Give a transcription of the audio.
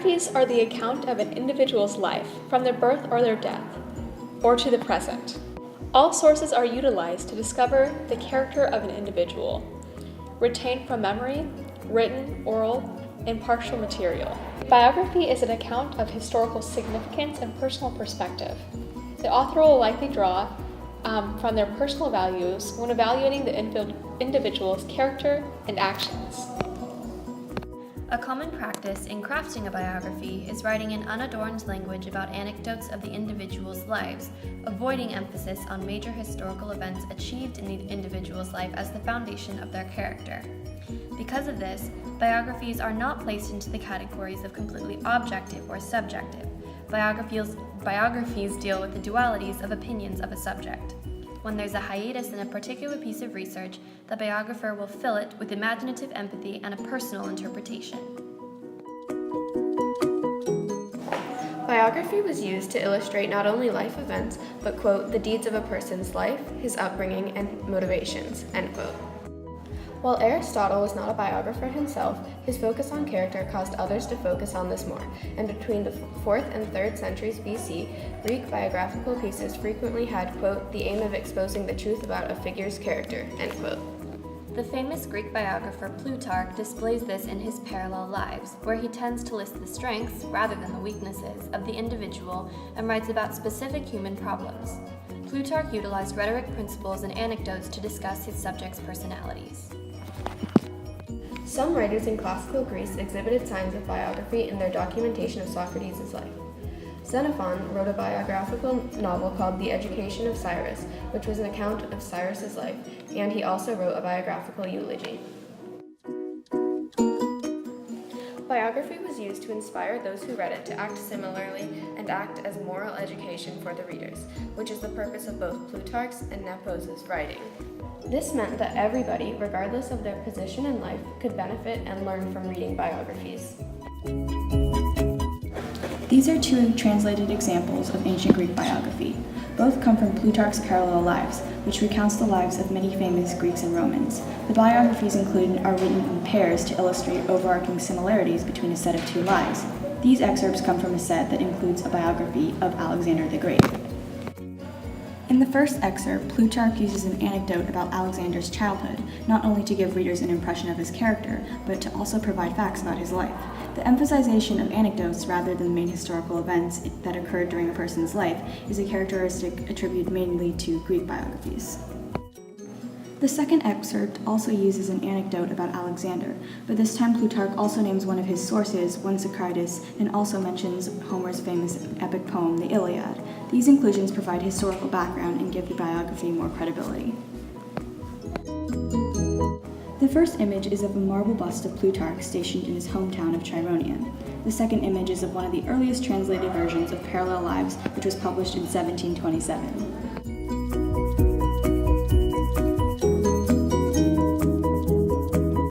Biographies are the account of an individual's life, from their birth or their death, or to the present. All sources are utilized to discover the character of an individual, retained from memory, written, oral, and partial material. Biography is an account of historical significance and personal perspective. The author will likely draw from their personal values when evaluating the individual's character and actions. A common practice in crafting a biography is writing in unadorned language about anecdotes of the individual's lives, avoiding emphasis on major historical events achieved in the individual's life as the foundation of their character. Because of this, biographies are not placed into the categories of completely objective or subjective. Biographies deal with the dualities of opinions of a subject. When there's a hiatus in a particular piece of research, the biographer will fill it with imaginative empathy and a personal interpretation. Biography was used to illustrate not only life events, but, quote, the deeds of a person's life, his upbringing, and motivations, end quote. While Aristotle was not a biographer himself, his focus on character caused others to focus on this more, and between the 4th and 3rd centuries BC, Greek biographical pieces frequently had, quote, the aim of exposing the truth about a figure's character, end quote. The famous Greek biographer Plutarch displays this in his Parallel Lives, where he tends to list the strengths, rather than the weaknesses, of the individual and writes about specific human problems. Plutarch utilized rhetoric principles and anecdotes to discuss his subjects' personalities. Some writers in classical Greece exhibited signs of biography in their documentation of Socrates' life. Xenophon wrote a biographical novel called The Education of Cyrus, which was an account of Cyrus's life, and he also wrote a biographical eulogy. Biography was used to inspire those who read it to act similarly and act as moral education for the readers, which is the purpose of both Plutarch's and Nepos' writing. This meant that everybody, regardless of their position in life, could benefit and learn from reading biographies. These are two translated examples of ancient Greek biography. Both come from Plutarch's Parallel Lives, which recounts the lives of many famous Greeks and Romans. The biographies included are written in pairs to illustrate overarching similarities between a set of two lives. These excerpts come from a set that includes a biography of Alexander the Great. In the first excerpt, Plutarch uses an anecdote about Alexander's childhood, not only to give readers an impression of his character, but to also provide facts about his life. The emphasization of anecdotes rather than main historical events that occurred during a person's life is a characteristic attributed mainly to Greek biographies. The second excerpt also uses an anecdote about Alexander, but this time Plutarch also names one of his sources, one Socrates, and also mentions Homer's famous epic poem, the Iliad. These inclusions provide historical background and give the biography more credibility. The first image is of a marble bust of Plutarch stationed in his hometown of Chironium. The second image is of one of the earliest translated versions of Parallel Lives, which was published in 1727.